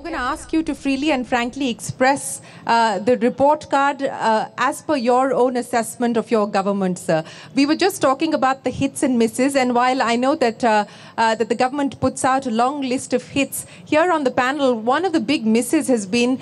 going to ask you to freely and frankly express the report card as per your own assessment of your government, sir. We were just talking about the hits and misses, and while I know that that the government puts out a long list of hits, here on the panel, one of the big misses has been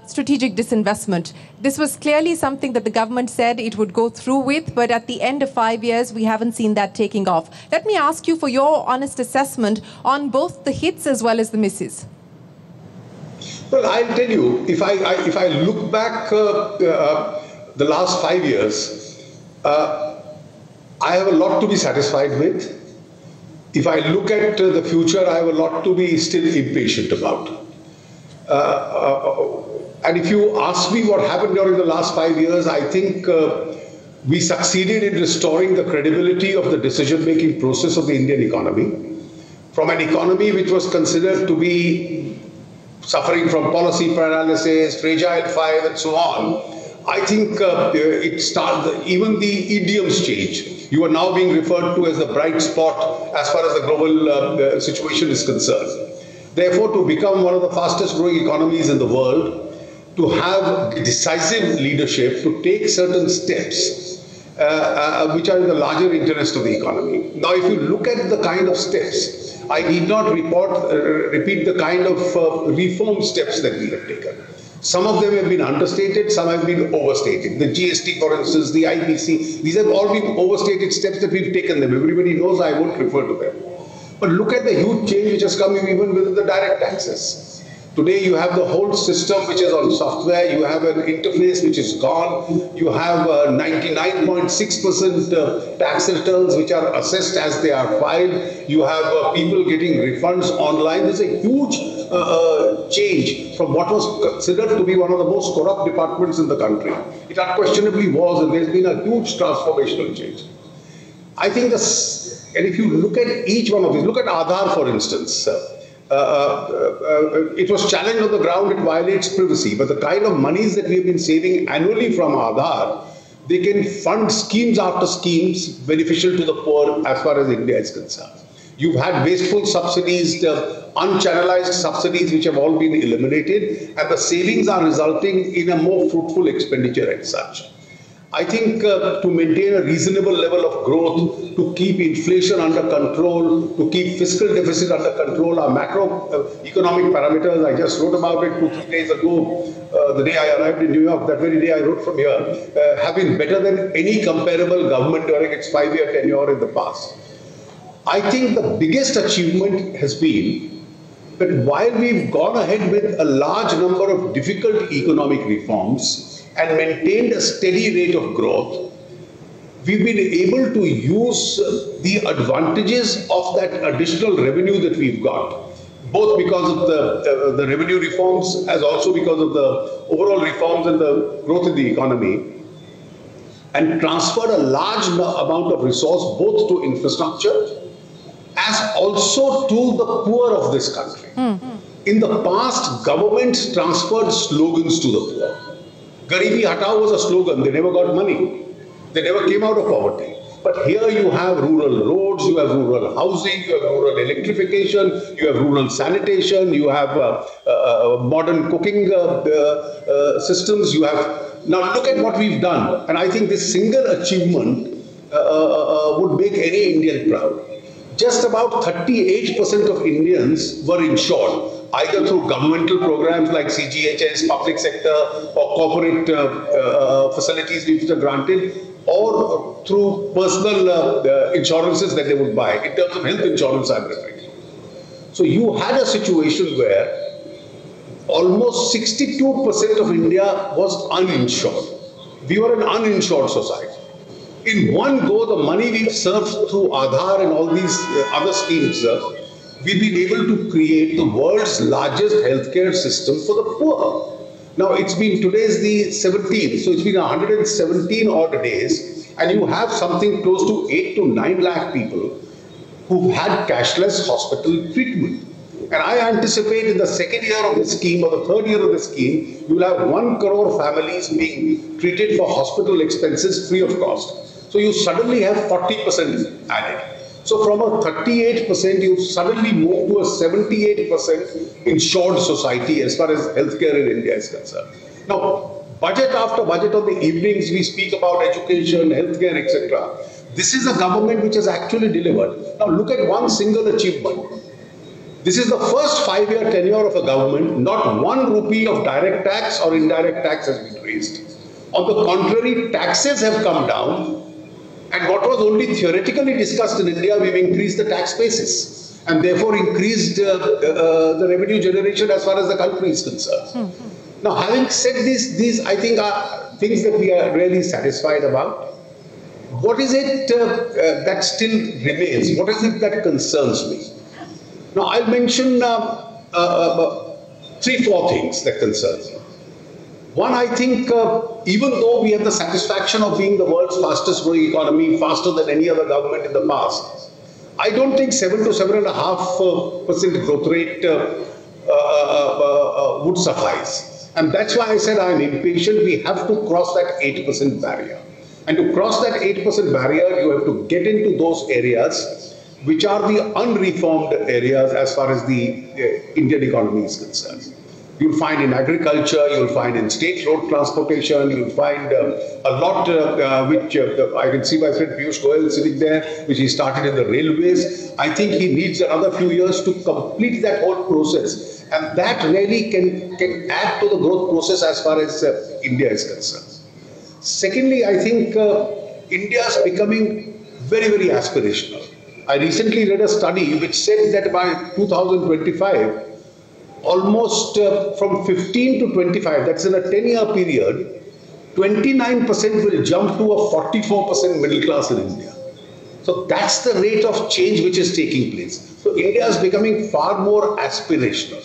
strategic disinvestment. This was clearly something that the government said it would go through with, but at the end of 5 years, we haven't seen that taking off. Let me ask you for your honest assessment on both the hits as well as the misses. Well, I'll tell you, if I look back the last 5 years, I have a lot to be satisfied with. If I look at the future, I have a lot to be still impatient about. And if you ask me what happened during the last 5 years, I think we succeeded in restoring the credibility of the decision-making process of the Indian economy. From an economy which was considered to be suffering from policy paralysis, fragile five, and so on, I think it started, even the idioms change. You are now being referred to as the bright spot as far as the global situation is concerned. Therefore, to become one of the fastest growing economies in the world, to have decisive leadership, to take certain steps which are in the larger interest of the economy. Now, if you look at the kind of steps, I need not repeat the kind of reform steps that we have taken. Some of them have been understated, some have been overstated. The GST, for instance, the IBC, these have all been overstated steps that we've taken them. Everybody knows, I won't refer to them. But look at the huge change which has come even within the direct taxes. Today you have the whole system which is on software, you have an interface which is gone, you have 99.6% tax returns which are assessed as they are filed, you have people getting refunds online. There's a huge change from what was considered to be one of the most corrupt departments in the country. It unquestionably was, and there's been a huge transformational change. I think this, and if you look at each one of these, look at Aadhaar for instance, it was challenged on the ground, it violates privacy, but the kind of monies that we have been saving annually from Aadhaar, they can fund schemes after schemes beneficial to the poor as far as India is concerned. You've had wasteful subsidies, unchannelized subsidies which have all been eliminated, and the savings are resulting in a more fruitful expenditure as such. I think to maintain a reasonable level of growth, to keep inflation under control, to keep fiscal deficit under control, our macroeconomic parameters, I just wrote about it 2-3 days ago, the day I arrived in New York, that very day I wrote from here, have been better than any comparable government during its 5-year tenure in the past. I think the biggest achievement has been that while we've gone ahead with a large number of difficult economic reforms, and maintained a steady rate of growth, we've been able to use the advantages of that additional revenue that we've got, both because of the revenue reforms as also because of the overall reforms and the growth in the economy, and transferred a large amount of resource both to infrastructure as also to the poor of this country. In the past, governments transferred slogans to the poor. Garibi Hatao was a slogan, they never got money. They never came out of poverty. But here you have rural roads, you have rural housing, you have rural electrification, you have rural sanitation, you have modern cooking systems, you have... Now look at what we've done. And I think this single achievement would make any Indian proud. Just about 38% of Indians were insured, either through governmental programs like CGHS, public sector, or corporate facilities which are granted, or through personal insurances that they would buy. In terms of health insurance, I'm referring to. So you had a situation where almost 62% of India was uninsured. We were an uninsured society. In one go, the money we've served through Aadhaar and all these other schemes, we've been able to create the world's largest healthcare system for the poor. Now, it's been, today's the 17th, so it's been 117 odd days, and you have something close to 8 to 9 lakh people who've had cashless hospital treatment. And I anticipate in the second year of the scheme or the third year of the scheme, you will have 1 crore families being treated for hospital expenses free of cost. So you suddenly have 40% added. So from a 38%, you suddenly move to a 78% insured society as far as healthcare in India is concerned. Now, budget after budget on the evenings, we speak about education, healthcare, etc. This is a government which has actually delivered. Now, look at one single achievement. This is the first 5-year tenure of a government. Not 1 rupee of direct tax or indirect tax has been raised. On the contrary, taxes have come down. And what was only theoretically discussed in India, we've increased the tax basis and therefore increased the revenue generation as far as the country is concerned. Now, having said this, these I think are things that we are really satisfied about. What is it that still remains? What is it that concerns me? Now, I'll mention 3-4 things that concern me. One, I think, even though we have the satisfaction of being the world's fastest growing economy, faster than any other government in the past, I don't think 7 to 7.5% growth rate would suffice. And that's why I said I'm impatient. We have to cross that 8% barrier. And to cross that 8% barrier, you have to get into those areas which are the unreformed areas as far as the Indian economy is concerned. You'll find in agriculture, you'll find in state road transportation, you'll find a lot which I can see my friend Piyush Goyal sitting there, which he started in the railways. I think he needs another few years to complete that whole process. And that really can add to the growth process as far as India is concerned. Secondly, I think India is becoming very, very aspirational. I recently read a study which said that by 2025, almost from 15 to 25, that's in a 10-year period, 29% will jump to a 44% middle class in India. So that's the rate of change which is taking place. So India is becoming far more aspirational.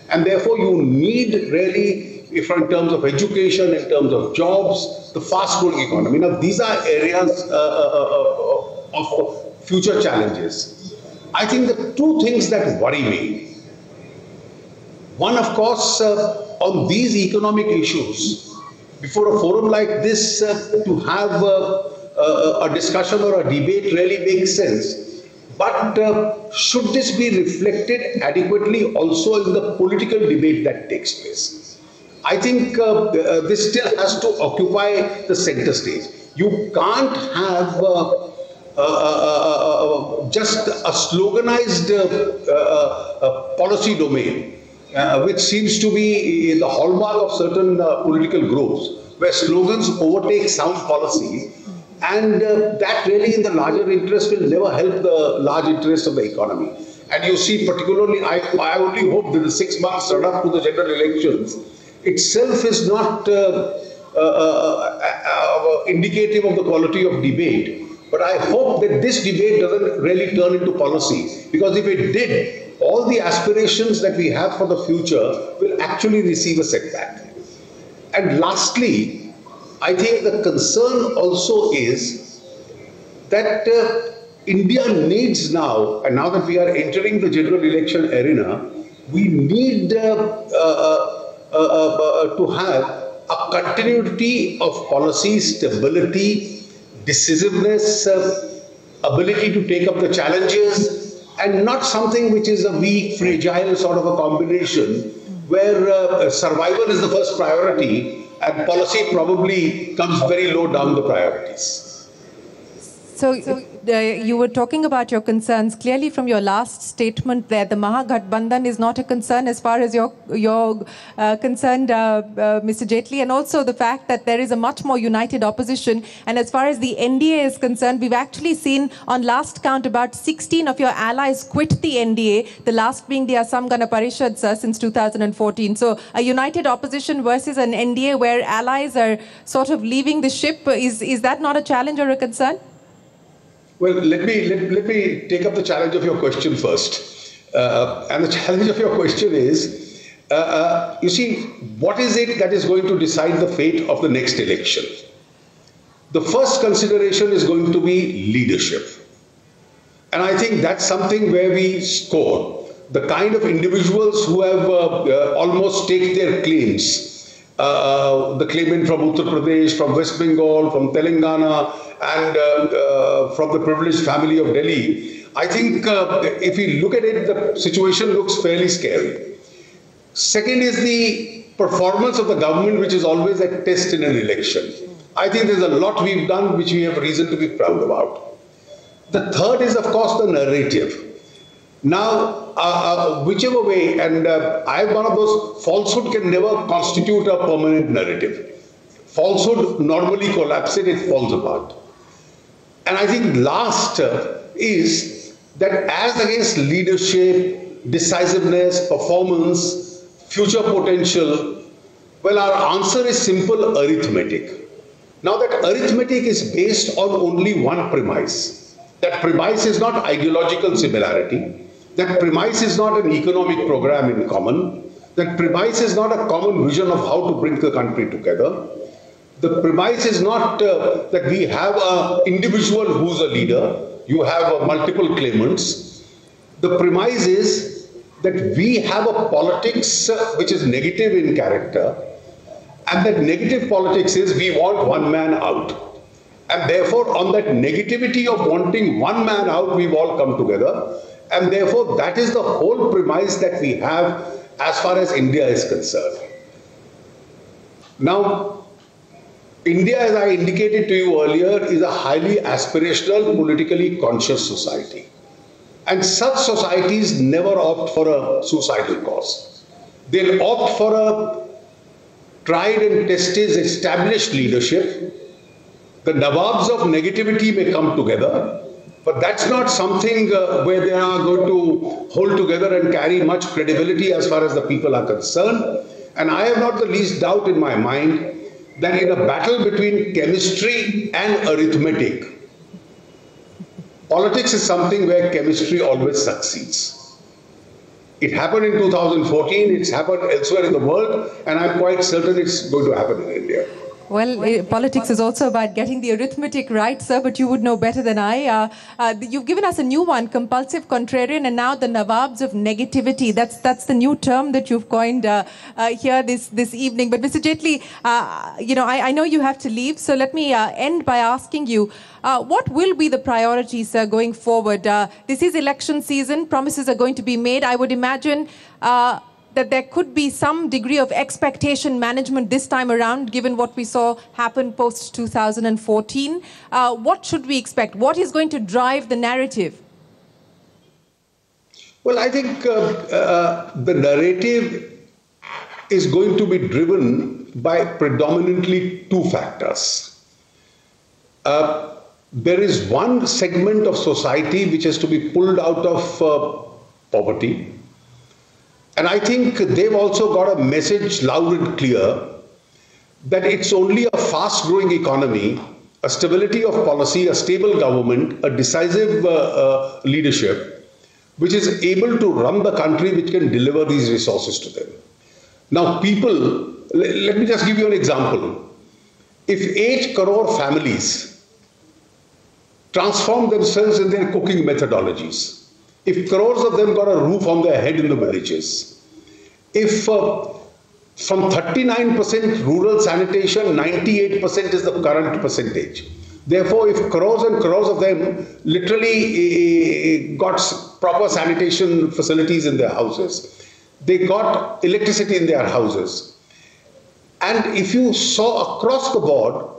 And therefore you need really, if in terms of education, in terms of jobs, the fast-growing economy. Now these are areas of future challenges. I think the 2 things that worry me. One, of course, on these economic issues, before a forum like this, to have a discussion or a debate really makes sense. But should this be reflected adequately also in the political debate that takes place? I think this still has to occupy the center stage. You can't have just a sloganized policy domain. Which seems to be the hallmark of certain political groups, where slogans overtake sound policy, and that really in the larger interest will never help the large interest of the economy. And you see, particularly, I only hope that the 6 months run up to the general elections itself is not indicative of the quality of debate. But I hope that this debate doesn't really turn into policy, because if it did, all the aspirations that we have for the future will actually receive a setback. And lastly, I think the concern also is that India needs now, and now that we are entering the general election arena, we need to have a continuity of policy, stability, decisiveness, ability to take up the challenges, and not something which is a weak, fragile sort of a combination where survival is the first priority and policy probably comes very low down the priorities. So you were talking about your concerns. Clearly from your last statement there, the Mahagathbandhan is not a concern as far as you're concerned, Mr. Jaitley, and also the fact that there is a much more united opposition. And as far as the NDA is concerned, we've actually seen on last count about 16 of your allies quit the NDA, the last being the Assam Gana Parishad, sir, since 2014. So a united opposition versus an NDA where allies are sort of leaving the ship, is that not a challenge or a concern? Well, let me take up the challenge of your question first. And the challenge of your question is, you see, what is it that is going to decide the fate of the next election? The first consideration is going to be leadership. And I think that's something where we score. The kind of individuals who have almost staked their claims the claimant from Uttar Pradesh, from West Bengal, from Telangana, and from the privileged family of Delhi. I think if we look at it, the situation looks fairly scary. Second is the performance of the government, which is always a test in an election. I think there's a lot we've done which we have reason to be proud about. The third is, of course, the narrative. Now, whichever way, and I'm one of those, falsehood can never constitute a permanent narrative. Falsehood normally collapses, it falls apart. And I think last is that as against leadership, decisiveness, performance, future potential, well, our answer is simple: arithmetic. Now that arithmetic is based on only one premise. That premise is not ideological similarity. That premise is not an economic program in common. That premise is not a common vision of how to bring the country together. The premise is not that we have an individual who's a leader. You have multiple claimants. The premise is that we have a politics which is negative in character. And that negative politics is we want one man out. And therefore, on that negativity of wanting one man out, we've all come together. And therefore, that is the whole premise that we have as far as India is concerned. Now, India, as I indicated to you earlier, is a highly aspirational, politically conscious society. And such societies never opt for a suicidal cause. They'll opt for a tried and tested established leadership. The Nawabs of negativity may come together, but that's not something where they are going to hold together and carry much credibility as far as the people are concerned. And I have not the least doubt in my mind that in a battle between chemistry and arithmetic, politics is something where chemistry always succeeds. It happened in 2014, it's happened elsewhere in the world, and I'm quite certain it's going to happen in India. Well, politics is also about getting the arithmetic right, sir, but you would know better than I. You've given us a new one, compulsive contrarian, and now the Nawabs of negativity. That's the new term that you've coined here this evening. But Mr. Jaitley, I know you have to leave, so let me end by asking you, what will be the priorities, sir, going forward? This is election season. Promises are going to be made. I would imagine that there could be some degree of expectation management this time around, given what we saw happen post-2014. What should we expect? What is going to drive the narrative? Well, I think the narrative is going to be driven by predominantly two factors. There is one segment of society which has to be pulled out of poverty. And I think they've also got a message loud and clear that it's only a fast-growing economy, a stability of policy, a stable government, a decisive leadership, which is able to run the country, which can deliver these resources to them. Now, people, let me just give you an example. If 8 crore families transform themselves in their cooking methodologies, if crores of them got a roof on their head in the villages, if from 39% rural sanitation, 98% is the current percentage. Therefore, if crores and crores of them literally got proper sanitation facilities in their houses, they got electricity in their houses. And if you saw across the board,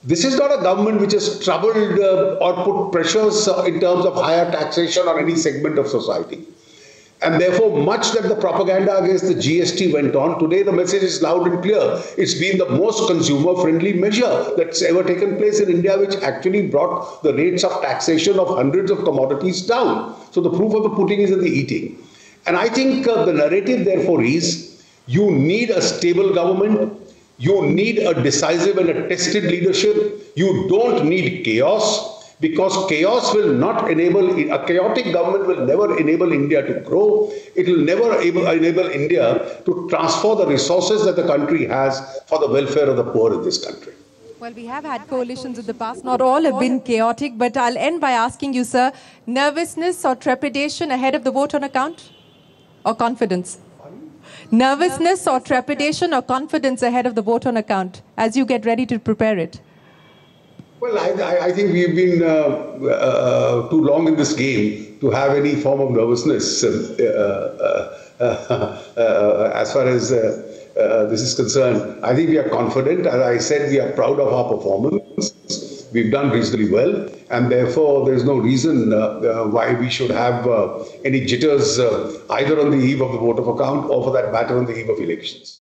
this is not a government which has troubled or put pressures in terms of higher taxation on any segment of society. And therefore, much that the propaganda against the GST went on, today the message is loud and clear. It's been the most consumer-friendly measure that's ever taken place in India, which actually brought the rates of taxation of hundreds of commodities down. So the proof of the pudding is in the eating. And I think the narrative, therefore, is you need a stable government. You need a decisive and a tested leadership. You don't need chaos, because chaos will not enable, a chaotic government will never enable India to grow. It will never enable India to transfer the resources that the country has for the welfare of the poor in this country. Well, we have had coalitions in the past. Not all have been chaotic, but I'll end by asking you, sir, nervousness or trepidation ahead of the vote on account, or confidence? Nervousness or trepidation or confidence ahead of the vote on account as you get ready to prepare it? Well, I think we've been too long in this game to have any form of nervousness as far as this is concerned. I think we are confident. As I said, we are proud of our performance. We've done reasonably well, and therefore there's no reason why we should have any jitters either on the eve of the vote of account or, for that matter, on the eve of elections.